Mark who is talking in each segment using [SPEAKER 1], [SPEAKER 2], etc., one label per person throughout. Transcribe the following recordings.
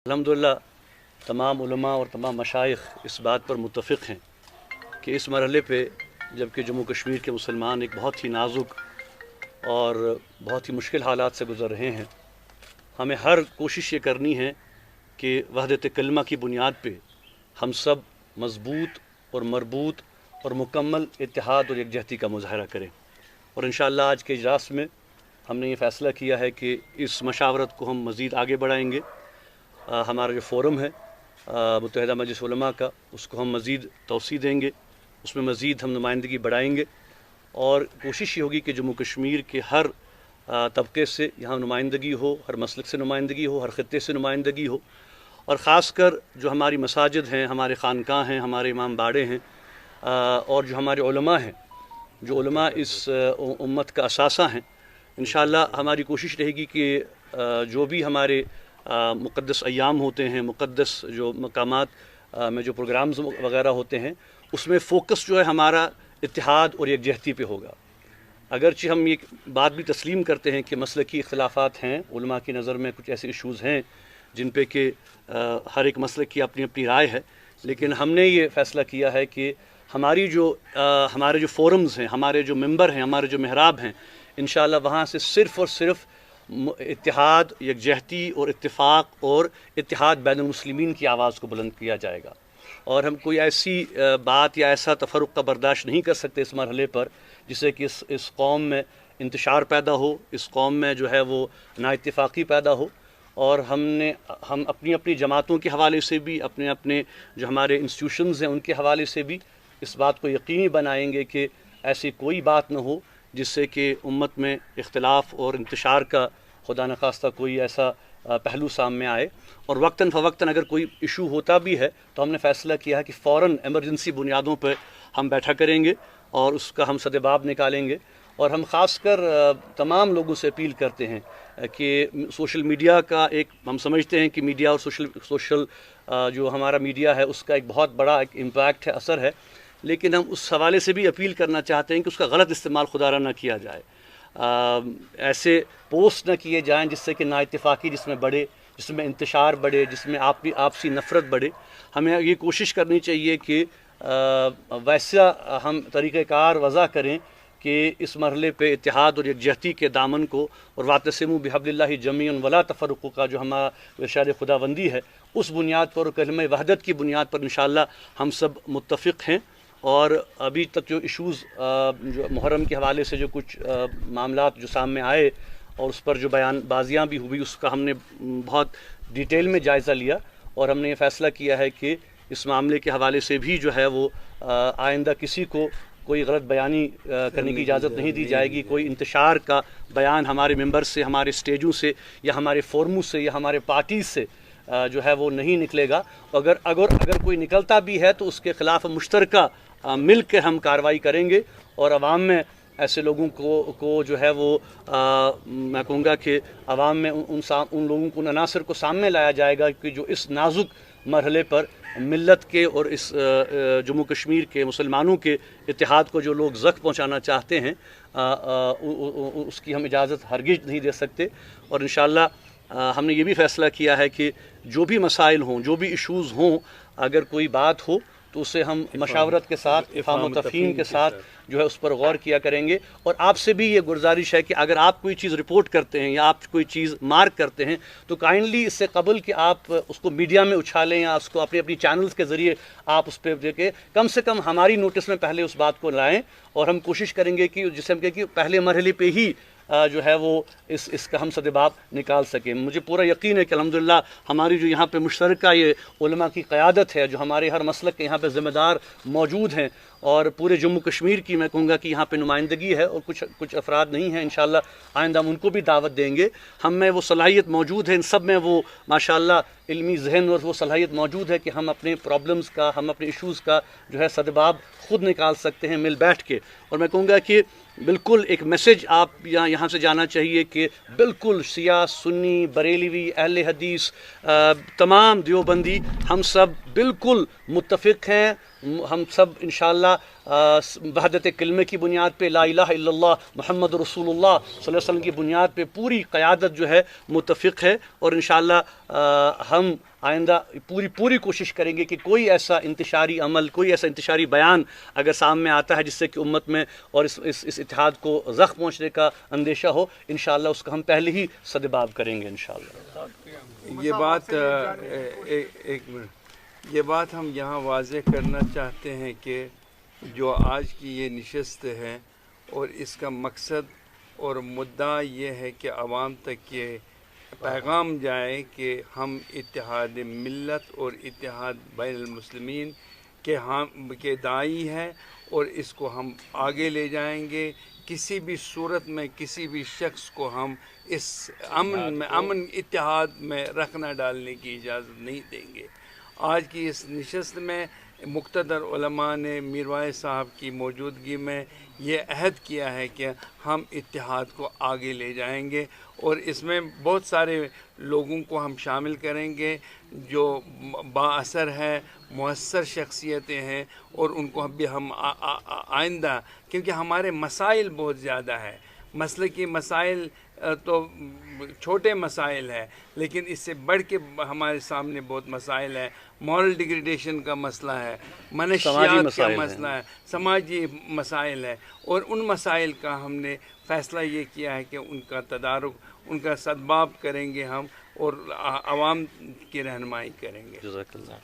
[SPEAKER 1] अल्हम्दुलिल्लाह तमाम उलमा और तमाम मशाइख इस बात पर मुत्तफ़िक़ हैं कि इस मरहले पे जबकि जम्मू कश्मीर के मुसलमान एक बहुत ही नाजुक और बहुत ही मुश्किल हालात से गुज़र रहे हैं, हमें हर कोशिश ये करनी है कि वहदत कलमा की बुनियाद पे हम सब मज़बूत और मरबूत और मुकम्मल इत्तेहाद और यकजहती का मुज़ाहरा करें। और इंशाअल्लाह आज के इजलास में हमने ये फ़ैसला किया है कि इस मशावरत को हम मज़ीद आगे बढ़ाएंगे। हमारा जो फ़ोरम है मुत्तहिदा मजलिस उलमा का, उसको हम मज़ीद तौसी देंगे, उसमें मज़ीद हम नुमाइंदगी बढ़ाएंगे और कोशिश ये होगी कि जम्मू कश्मीर के हर तबके से यहाँ नुमाइंदगी हो, हर मसलक से नुमाइंदगी हो, हर ख़ित्ते से नुमाइंदगी हो। और ख़ास कर जो हमारी मसाजिद हैं, हमारे ख़ानकाह हैं, हमारे इमाम बाड़े हैं और जो हमारे उलमा हैं, जो उलमा इस उम्मत का असासा हैं, इंशाअल्लाह हमारी कोशिश रहेगी कि जो भी हमारे मुक़द्दस अय्याम होते हैं, मुक़द्दस जो मकामात में जो प्रोग्राम्स वगैरह होते हैं, उसमें फ़ोकस जो है हमारा इत्तेहाद और यकजहती पे होगा। अगरचे हम ये बात भी तस्लीम करते हैं कि मसलकी इख्तिलाफ़ात हैं, उलमा की नज़र में कुछ ऐसे इशूज़ हैं जिन पे कि हर एक मसलक की अपनी अपनी राय है, लेकिन हमने ये फ़ैसला किया है कि हमारे जो फ़ोरम्स हैं, हमारे जो मेंबर हैं, हमारे जो महराब हैं, इंशाअल्लाह वहाँ से सिर्फ़ और सिर्फ इत्तेहाद, यकजहती और इत्तिफ़ाक़ और इत्तेहाद बैनुल मुस्लिमीन की आवाज़ को बुलंद किया जाएगा। और हम कोई ऐसी बात या ऐसा तफ़र्रुक़ का बर्दाश्त नहीं कर सकते इस मरहले पर जिससे कि इस कौम में इंतशार पैदा हो, इस कौम में जो है वो नाइत्तिफ़ाक़ी पैदा हो। और हम अपनी अपनी जमातों के हवाले से भी, अपने अपने जो हमारे इंस्टीट्यूशंस हैं उनके हवाले से भी इस बात को यकीनी बनाएंगे कि ऐसी कोई बात न हो जिससे कि उम्मत में इख्तिलाफ़ और इंतशार का खुदा न खास्ता कोई ऐसा पहलू सामने आए। और वक्तन फ़वक्तन अगर कोई इशू होता भी है तो हमने फ़ैसला किया है कि फ़ौरन एमरजेंसी बुनियादों पर हम बैठा करेंगे और उसका हम सदेबाब निकालेंगे। और हम ख़ास कर तमाम लोगों से अपील करते हैं कि सोशल मीडिया का एक, हम समझते हैं कि मीडिया और सोशल जो हमारा मीडिया है उसका एक बहुत बड़ा एक इम्पैक्ट है, असर है, लेकिन हम उस हवाले से भी अपील करना चाहते हैं कि उसका गलत इस्तेमाल खुदारा ना किया जाए। ऐसे पोस्ट न किए जाएं जिससे कि नाइत्तिफ़ाक़ी जिसमें बढ़े, जिसमें इंतशार बढ़े, जिसमें आपसी नफ़रत बढ़े। हमें ये कोशिश करनी चाहिए कि वैसा हम तरीक़ेकार वज़ा करें कि इस मरहले पे इत्तेहाद और यकजहती के दामन को और वातसिमू बिहब्लिल्लाहि जमीअन वला तफ़र्रुक़ू का जो हमारा इरशाद खुदाबंदी है, उस बुनियाद पर और कलमे वहदत की बुनियाद पर इंशाअल्लाह हम सब मुत्तफ़िक़ हैं। और अभी तक जो इशूज़ जो मुहर्रम के हवाले से जो कुछ मामलात जो सामने आए और उस पर जो बयानबाजियाँ भी हुई, उसका हमने बहुत डिटेल में जायज़ा लिया और हमने ये फ़ैसला किया है कि इस मामले के हवाले से भी जो है वो आइंदा किसी को कोई गलत बयानी करने की इजाज़त नहीं दी जाएगी। कोई इंतशार का बयान हमारे मेंबर से, हमारे स्टेजों से या हमारे फोरमों से या हमारे पार्टीज़ से जो है वो नहीं निकलेगा। अगर कोई निकलता भी है तो उसके ख़िलाफ़ मुश्तरका मिल के हम कार्रवाई करेंगे और आवाम में ऐसे लोगों को जो है वो मैं कहूँगा कि आवाम में उन लोगों को अनासर को सामने लाया जाएगा कि जो इस नाजुक मरहले पर मिल्लत के और इस जम्मू कश्मीर के मुसलमानों के इत्तेहाद को जो लोग ज़ख्म पहुँचाना चाहते हैं उसकी हम इजाज़त हरगिज़ नहीं दे सकते। और इंशाअल्लाह हमने ये भी फ़ैसला किया है कि जो भी मसाइल हों, जो भी इशूज़ हों, अगर कोई बात हो तो उसे हम मशावरत के साथ, इफ़हाम व तफ़हीम के साथ जो है उस पर गौर किया करेंगे। और आपसे भी ये गुजारिश है कि अगर आप कोई चीज़ रिपोर्ट करते हैं या आप कोई चीज़ मार्क करते हैं तो काइंडली इससे कबल कि आप उसको मीडिया में उछालें या उसको अपनी चैनल्स के ज़रिए आप उस पर देखें, कम से कम हमारी नोटिस में पहले उस बात को लाएँ। और हम कोशिश करेंगे कि जिसे हम कहें कि पहले मरहले पे ही जो है वो इसका हम सदेबाब निकाल सकें। मुझे पूरा यकीन है कि अल्हम्दुलिल्लाह हमारी जो यहाँ पे मुश्तरका ये उलमा की क़यादत है, जो हमारे हर मसलक के यहाँ पे ज़िम्मेदार मौजूद हैं और पूरे जम्मू कश्मीर की मैं कहूँगा कि यहाँ पे नुमाइंदगी है और कुछ अफराद नहीं हैं, इंशाअल्लाह आइंदा हम उनको भी दावत देंगे। हम में वो सलाहियत मौजूद है, इन सब में वो माशाअल्लाह इल्मी ज़हन और वो सलाहियत मौजूद है कि हम अपने प्रॉब्लम्स का, हम अपने इशूज़ का जो है सदबाब ख़ुद निकाल सकते हैं मिल बैठ के। और मैं कहूँगा कि बिल्कुल एक मैसेज आप यहाँ से जाना चाहिए कि बिल्कुल शिया, सुन्नी, बरेलवी, अहले हदीस, तमाम देवबंदी ہم سب بالکل متفق ہیں، ہم سب انشاءاللہ وحدت کلمے کی بنیاد پہ، لا الہ الا اللہ محمد رسول اللہ صلی اللہ علیہ وسلم کی بنیاد پہ پوری قیادت جو ہے متفق ہے، اور انشاءاللہ ہم آئندہ پوری کوشش کریں گے کہ کوئی ایسا انتشاری عمل، کوئی ایسا انتشاری بیان اگر سامنے آتا ہے جس سے کہ امت میں اور اس اتحاد کو زخم پہنچنے کا اندیشہ ہو، انشاءاللہ اس کا ہم پہلے ہی سدباب کریں گے انشاءاللہ۔
[SPEAKER 2] یہ بات ہم یہاں واضح کرنا چاہتے ہیں کہ جو آج کی یہ نشست ہے اور اس کا مقصد اور مدعا یہ ہے کہ عوام تک یہ پیغام جائے کہ ہم اتحاد ملت اور اتحاد بین المسلمین کے داعی ہیں، اور اس کو ہم آگے لے جائیں گے۔ کسی بھی صورت میں کسی بھی شخص کو ہم اس امن اتحاد میں رکھنا ڈالنے کی اجازت نہیں دیں گے۔ آج کی اس نشست میں مقتدر علماء نے میروائے صاحب کی موجودگی میں یہ عہد کیا ہے کہ ہم اتحاد کو آگے لے جائیں گے، اور اس میں بہت سارے لوگوں کو ہم شامل کریں گے جو با اثر ہے، مؤثر شخصیتیں ہیں، اور ان کو بھی ہم آئندہ، کیونکہ ہمارے مسائل بہت زیادہ ہے، مسلکی مسائل تو چھوٹے مسائل ہیں، لیکن اس سے بڑھ کے ہمارے سامنے بہت مسائل ہیں۔ مورل ڈیگریڈیشن کا مسئلہ ہے، منشیات کا مسئلہ ہے، سماجی مسائل ہے، اور ان مسائل کا ہم نے فیصلہ یہ کیا ہے کہ ان کا تدارک، ان کا سدباب کریں گے ہم، اور عوام کی رہنمائی کریں گے۔
[SPEAKER 1] جزاک اللہ،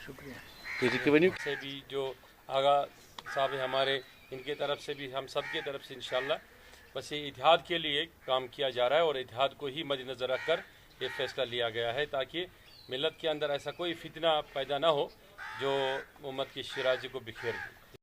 [SPEAKER 3] شکریہ۔ سے بھی جو آغا صاحب ہمارے، ان کے طرف سے بھی ہم سب کی طرف سے انشاءاللہ بس یہ اتحاد کے لیے کام کیا جا رہا ہے، اور اتحاد کو ہی مد نظر رکھ کر یہ فیصلہ لیا گیا ہے تاکہ ملت کے اندر ایسا کوئی فتنہ پیدا نہ ہو جو امت کی شیرازی کو بکھیر دے۔